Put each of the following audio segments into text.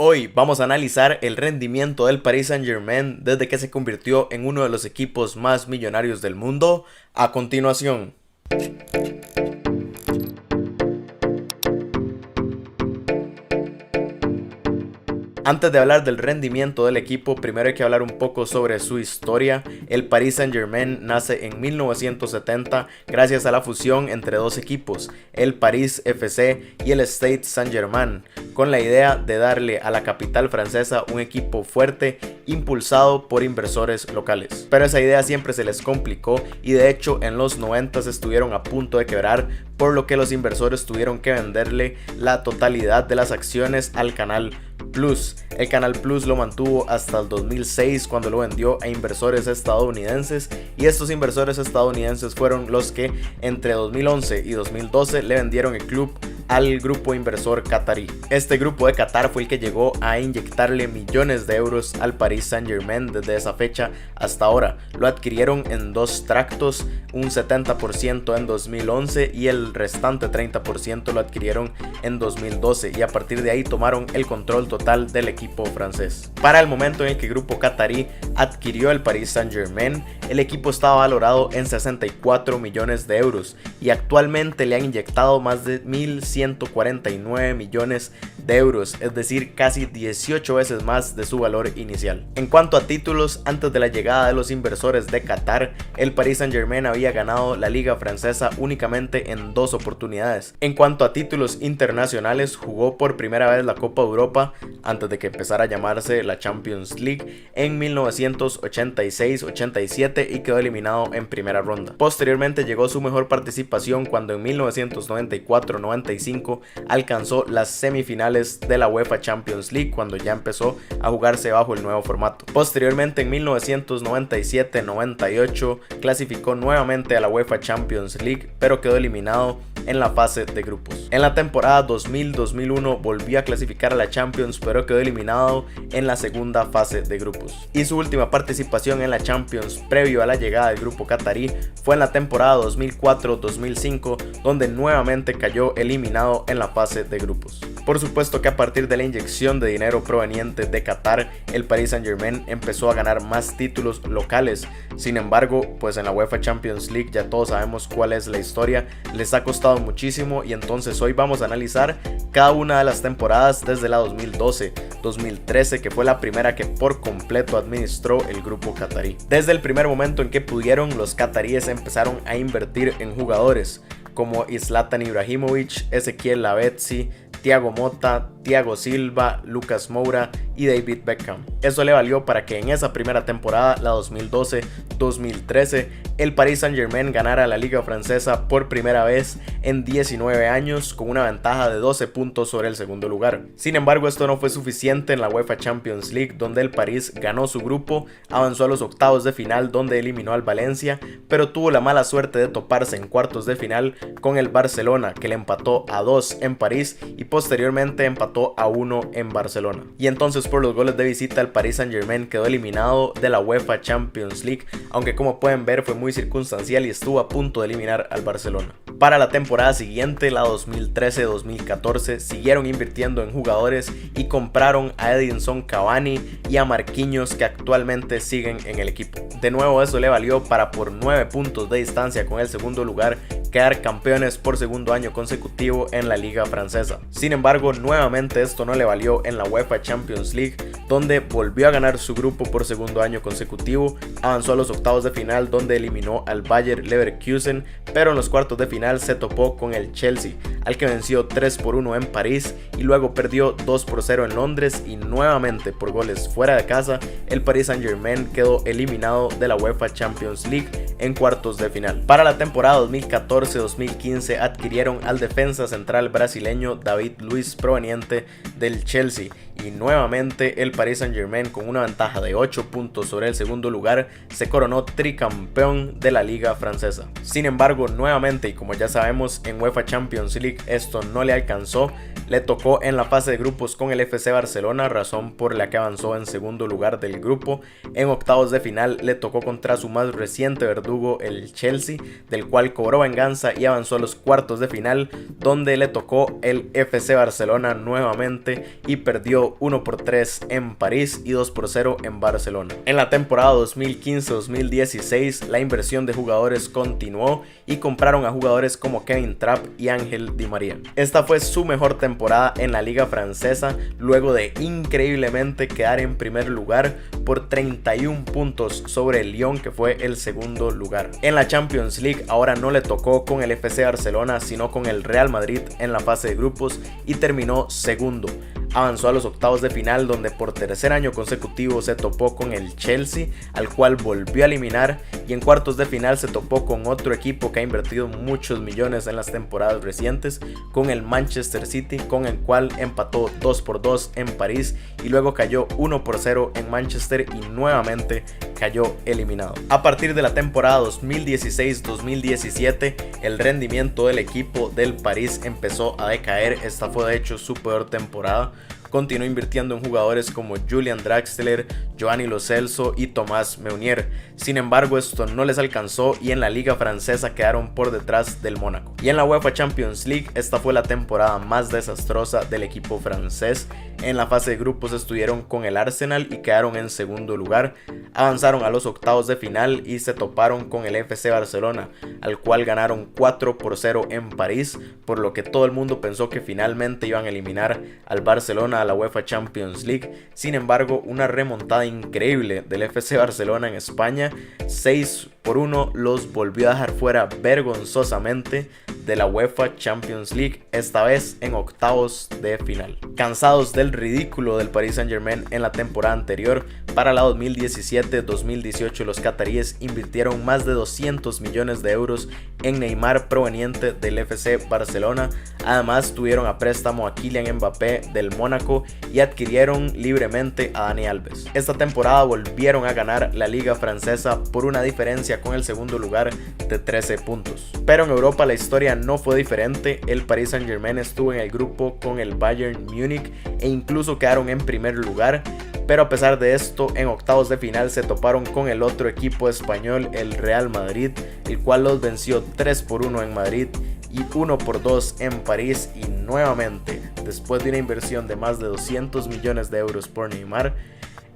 Hoy vamos a analizar el rendimiento del Paris Saint-Germain desde que se convirtió en uno de los equipos más millonarios del mundo. A continuación. Antes de hablar del rendimiento del equipo, primero hay que hablar un poco sobre su historia. El Paris Saint-Germain nace en 1970 gracias a la fusión entre dos equipos, el Paris FC y el Stade Saint-Germain, con la idea de darle a la capital francesa un equipo fuerte impulsado por inversores locales. Pero esa idea siempre se les complicó y de hecho en los 90 estuvieron a punto de quebrar, por lo que los inversores tuvieron que venderle la totalidad de las acciones al Canal Plus. El Canal Plus lo mantuvo hasta el 2006 cuando lo vendió a inversores estadounidenses, y estos inversores estadounidenses fueron los que entre 2011 y 2012 le vendieron el club al grupo inversor qatarí. Este grupo de Qatar fue el que llegó a inyectarle millones de euros al Paris Saint-Germain desde esa fecha hasta ahora. Lo adquirieron en dos tractos, un 70% en 2011 y el restante 30% lo adquirieron en 2012, y a partir de ahí tomaron el control total del equipo francés. Para el momento en el que el grupo qatarí adquirió el Paris Saint-Germain, el equipo estaba valorado en 64 millones de euros y actualmente le han inyectado más de 1.149 millones de euros, es decir, casi 18 veces más de su valor inicial. En cuanto a títulos, antes de la llegada de los inversores de Qatar, el Paris Saint-Germain había ganado la Liga Francesa únicamente en 2 oportunidades. En cuanto a títulos internacionales, jugó por primera vez la Copa de Europa antes de que empezara a llamarse la Champions League en 1986-87 y quedó eliminado en primera ronda. Posteriormente llegó su mejor participación cuando en 1994-95 alcanzó las semifinales de la UEFA Champions League, cuando ya empezó a jugarse bajo el nuevo formato. Posteriormente en 1997-98 clasificó nuevamente a la UEFA Champions League, pero quedó eliminado en la fase de grupos. En la temporada 2000-2001 volvió a clasificar a la Champions, pero quedó eliminado en la segunda fase de grupos. Y su última participación en la Champions previo a la llegada del grupo qatarí fue en la temporada 2004-2005, donde nuevamente cayó eliminado en la fase de grupos. Por supuesto que a partir de la inyección de dinero proveniente de Qatar, el Paris Saint-Germain empezó a ganar más títulos locales. Sin embargo, pues en la UEFA Champions League ya todos sabemos cuál es la historia, les ha costado muchísimo, y entonces hoy vamos a analizar cada una de las temporadas desde la 2012-2013, que fue la primera que por completo administró el grupo qatarí. Desde el primer momento en que pudieron, los qataríes empezaron a invertir en jugadores como Zlatan Ibrahimovic, Ezequiel Lavezzi, Thiago Motta, Thiago Silva, Lucas Moura y David Beckham. Eso le valió para que en esa primera temporada, la 2012-2013, el Paris Saint-Germain ganara la Liga Francesa por primera vez en 19 años, con una ventaja de 12 puntos sobre el segundo lugar. Sin embargo, esto no fue suficiente en la UEFA Champions League, donde el París ganó su grupo, avanzó a los octavos de final donde eliminó al Valencia, pero tuvo la mala suerte de toparse en cuartos de final con el Barcelona, que le empató a 2 en París y posteriormente empató a 1 en Barcelona. Y entonces, por los goles de visita, el Paris Saint-Germain quedó eliminado de la UEFA Champions League, aunque como pueden ver fue muy circunstancial y estuvo a punto de eliminar al Barcelona. Para la temporada siguiente, la 2013-2014, siguieron invirtiendo en jugadores y compraron a Edinson Cavani y a Marquinhos, que actualmente siguen en el equipo. De nuevo, eso le valió para, por 9 puntos de distancia con el segundo lugar, quedar campeones por segundo año consecutivo en la Liga Francesa. Sin embargo, nuevamente esto no le valió en la UEFA Champions League, donde volvió a ganar su grupo por segundo año consecutivo, avanzó a los octavos de final donde eliminó al Bayer Leverkusen, pero en los cuartos de final se topó con el Chelsea, al que venció 3-1 en París y luego perdió 2-0 en Londres, y nuevamente por goles fuera de casa, el Paris Saint-Germain quedó eliminado de la UEFA Champions League en cuartos de final. Para la temporada 2014-2015 adquirieron al defensa central brasileño David Luiz, proveniente del Chelsea, y nuevamente el Paris Saint-Germain, con una ventaja de 8 puntos sobre el segundo lugar, se coronó tricampeón de la Liga Francesa. Sin embargo, nuevamente, y como ya sabemos, en UEFA Champions League esto no le alcanzó, le tocó en la fase de grupos con el FC Barcelona, razón por la que avanzó en segundo lugar del grupo. En octavos de final le tocó contra su más reciente verdugo, el Chelsea, del cual cobró venganza y avanzó a los cuartos de final, donde le tocó el FC Barcelona nuevamente y perdió 1-3 en París y 2-0 en Barcelona. En la temporada 2015-2016 la inversión de jugadores continuó y compraron a jugadores como Kevin Trapp y Ángel Di María. Esta fue su mejor temporada en la liga francesa, luego de increíblemente quedar en primer lugar por 31 puntos sobre el Lyon, que fue el segundo lugar. En la Champions League ahora no le tocó con el FC Barcelona sino con el Real Madrid en la fase de grupos y terminó segundo. Avanzó a los octavos de final, donde por tercer año consecutivo se topó con el Chelsea, al cual volvió a eliminar, y en cuartos de final se topó con otro equipo que ha invertido muchos millones en las temporadas recientes, con el Manchester City, con el cual empató 2-2 en París y luego cayó 1-0 en Manchester y nuevamente cayó eliminado. A partir de la temporada 2016-2017 el rendimiento del equipo del París empezó a decaer. Esta fue de hecho su peor temporada. Continuó invirtiendo en jugadores como Julian Draxler, Giovanni Lo Celso y Thomas Meunier. Sin embargo, esto no les alcanzó y en la liga francesa quedaron por detrás del Mónaco. Y en la UEFA Champions League, esta fue la temporada más desastrosa del equipo francés. En la fase de grupos estuvieron con el Arsenal y quedaron en segundo lugar. Avanzaron a los octavos de final y se toparon con el FC Barcelona, al cual ganaron 4-0 en París, por lo que todo el mundo pensó que finalmente iban a eliminar al Barcelona a la UEFA Champions League. Sin embargo, una remontada increíble del FC Barcelona en España, 6-1, los volvió a dejar fuera vergonzosamente de la UEFA Champions League, esta vez en octavos de final. Cansados del ridículo del Paris Saint-Germain en la temporada anterior, para la 2017-2018 los cataríes invirtieron más de 200 millones de euros en Neymar proveniente del FC Barcelona. Además tuvieron a préstamo a Kylian Mbappé del Mónaco y adquirieron libremente a Dani Alves. Esta temporada volvieron a ganar la liga francesa por una diferencia con el segundo lugar de 13 puntos. Pero en Europa la historia no fue diferente. El Paris Saint-Germain estuvo en el grupo con el Bayern Múnich e incluso quedaron en primer lugar. Pero a pesar de esto, en octavos de final se toparon con el otro equipo español, el Real Madrid, el cual los venció 3-1 en Madrid y 1-2 en París. Y nuevamente, después de una inversión de más de 200 millones de euros por Neymar,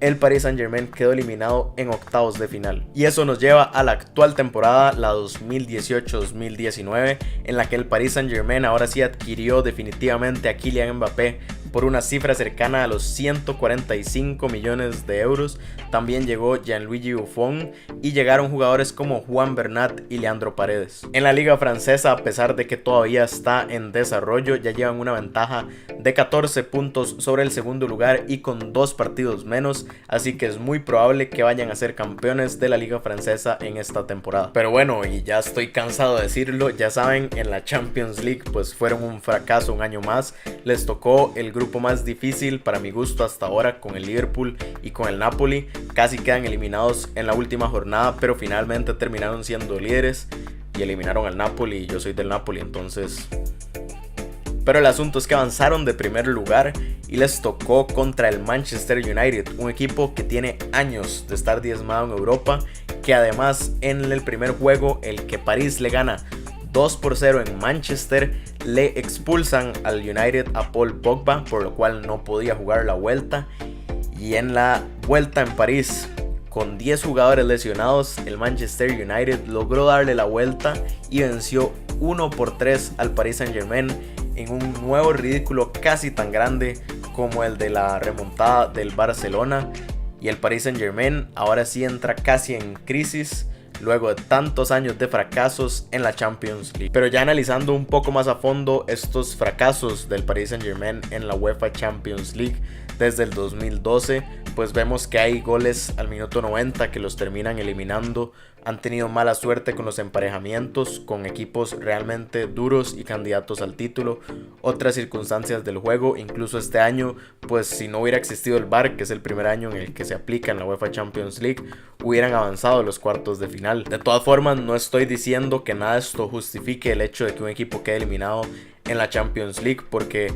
el Paris Saint-Germain quedó eliminado en octavos de final. Y eso nos lleva a la actual temporada, la 2018-2019, en la que el Paris Saint-Germain ahora sí adquirió definitivamente a Kylian Mbappé por una cifra cercana a los 145 millones de euros. También llegó Gianluigi Buffon y llegaron jugadores como Juan Bernat y Leandro Paredes. En la liga francesa, a pesar de que todavía está en desarrollo, ya llevan una ventaja de 14 puntos sobre el segundo lugar y con 2 partidos menos, así que es muy probable que vayan a ser campeones de la liga francesa en esta temporada. Pero bueno, y ya estoy cansado de decirlo, ya saben, en la Champions League pues fueron un fracaso un año más. Les tocó el grupo más difícil para mi gusto hasta ahora, con el Liverpool y con el Napoli. Casi quedan eliminados en la última jornada, pero finalmente terminaron siendo líderes y eliminaron al Napoli, y yo soy del Napoli, entonces... Pero el asunto es que avanzaron de primer lugar y les tocó contra el Manchester United, un equipo que tiene años de estar diezmado en Europa, que además en el primer juego, el que París le gana 2-0 en Manchester, le expulsan al United a Paul Pogba, por lo cual no podía jugar la vuelta. Y en la vuelta en París, con 10 jugadores lesionados, el Manchester United logró darle la vuelta y venció 1-3 al Paris Saint-Germain en un nuevo ridículo casi tan grande como el de la remontada del Barcelona. Y el Paris Saint-Germain ahora sí entra casi en crisis luego de tantos años de fracasos en la Champions League. Pero ya analizando un poco más a fondo estos fracasos del Paris Saint-Germain en la UEFA Champions League desde el 2012, pues vemos que hay goles al minuto 90 que los terminan eliminando. Han tenido mala suerte con los emparejamientos con equipos realmente duros y candidatos al título. Otras circunstancias del juego, incluso este año, pues si no hubiera existido el VAR, que es el primer año en el que se aplica en la UEFA Champions League, hubieran avanzado a los cuartos de final. De todas formas, no estoy diciendo que nada de esto justifique el hecho de que un equipo quede eliminado en la Champions League, porque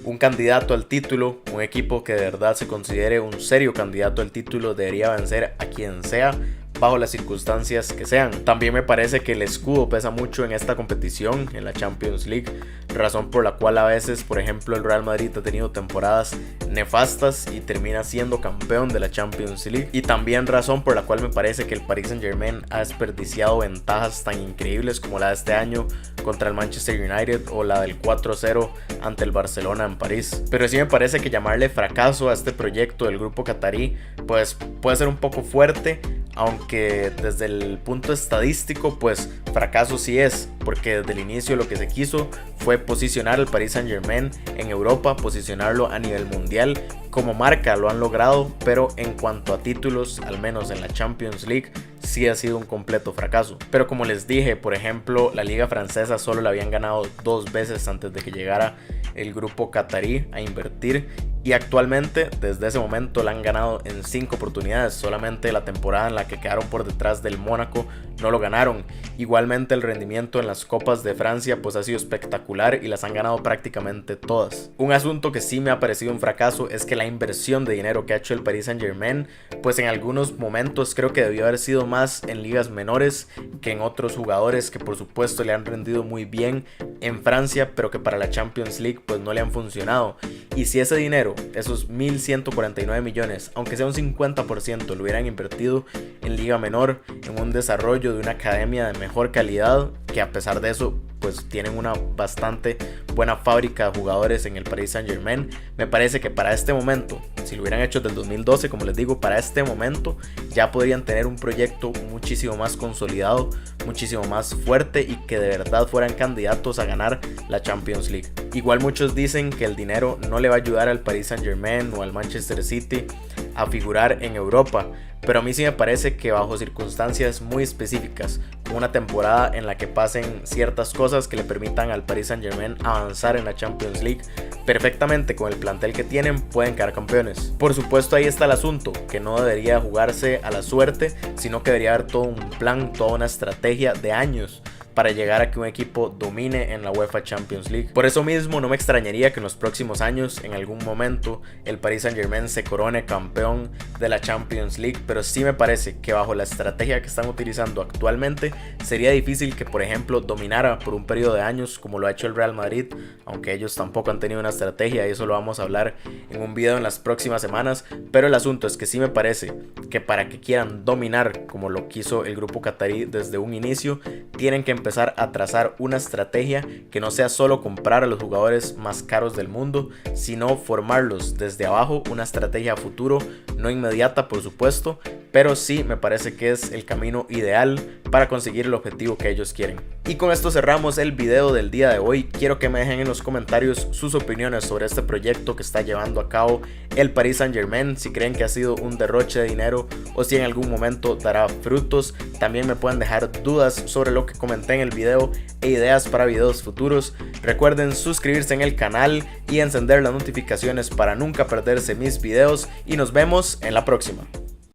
un candidato al título, un equipo que de verdad se considere un serio candidato al título debería vencer a quien sea, bajo las circunstancias que sean. También me parece que el escudo pesa mucho en esta competición, en la Champions League, razón por la cual a veces, por ejemplo, el Real Madrid ha tenido temporadas nefastas y termina siendo campeón de la Champions League, y también razón por la cual me parece que el Paris Saint-Germain ha desperdiciado ventajas tan increíbles como la de este año contra el Manchester United o la del 4-0 ante el Barcelona en París. Pero sí me parece que llamarle fracaso a este proyecto del grupo catarí pues puede ser un poco fuerte, aunque desde el punto estadístico pues fracaso sí es, porque desde el inicio lo que se quiso fue posicionar al Paris Saint-Germain en Europa, posicionarlo a nivel mundial. Como marca lo han logrado, pero en cuanto a títulos, al menos en la Champions League, sí ha sido un completo fracaso. Pero como les dije, por ejemplo, la liga francesa solo la habían ganado 2 veces antes de que llegara el grupo catarí a invertir, y actualmente desde ese momento la han ganado en 5 oportunidades. Solamente la temporada en la que quedaron por detrás del Mónaco no lo ganaron. Igualmente el rendimiento en las copas de Francia pues ha sido espectacular y las han ganado prácticamente todas. Un asunto que sí me ha parecido un fracaso es que la inversión de dinero que ha hecho el Paris Saint-Germain pues en algunos momentos creo que debió haber sido más en ligas menores que en otros jugadores que por supuesto le han rendido muy bien en Francia, pero que para la Champions League pues no le han funcionado. Y si ese dinero, esos 1.149 millones, aunque sea un 50%, lo hubieran invertido en liga menor, en un desarrollo de una academia de mejor calidad, que a pesar de eso pues tienen una bastante buena fábrica de jugadores en el Paris Saint-Germain, me parece que para este momento, si lo hubieran hecho desde el 2012, como les digo, para este momento ya podrían tener un proyecto muchísimo más consolidado, muchísimo más fuerte, y que de verdad fueran candidatos a ganar la Champions League. Igual muchos dicen que el dinero no le va a ayudar al Paris Saint-Germain o al Manchester City a figurar en Europa, pero a mí sí me parece que bajo circunstancias muy específicas, con una temporada en la que pasen ciertas cosas que le permitan al Paris Saint-Germain avanzar en la Champions League, perfectamente con el plantel que tienen pueden quedar campeones. Por supuesto ahí está el asunto, que no debería jugarse a la suerte, sino que debería haber todo un plan, toda una estrategia de años para llegar a que un equipo domine en la UEFA Champions League. Por eso mismo no me extrañaría que en los próximos años, en algún momento, el Paris Saint-Germain se corone campeón de la Champions League, pero sí me parece que bajo la estrategia que están utilizando actualmente, sería difícil que, por ejemplo, dominara por un periodo de años como lo ha hecho el Real Madrid, aunque ellos tampoco han tenido una estrategia, y eso lo vamos a hablar en un video en las próximas semanas. Pero el asunto es que sí me parece que para que quieran dominar como lo quiso el grupo catarí desde un inicio, tienen que empezar a trazar una estrategia que no sea solo comprar a los jugadores más caros del mundo, sino formarlos desde abajo, una estrategia a futuro, no inmediata por supuesto, pero sí me parece que es el camino ideal para conseguir el objetivo que ellos quieren. Y con esto cerramos el video del día de hoy. Quiero que me dejen en los comentarios sus opiniones sobre este proyecto que está llevando a cabo el Paris Saint-Germain, si creen que ha sido un derroche de dinero o si en algún momento dará frutos. También me pueden dejar dudas sobre lo que comenté en el video e ideas para videos futuros. Recuerden suscribirse en el canal y encender las notificaciones para nunca perderse mis videos, y nos vemos en la próxima.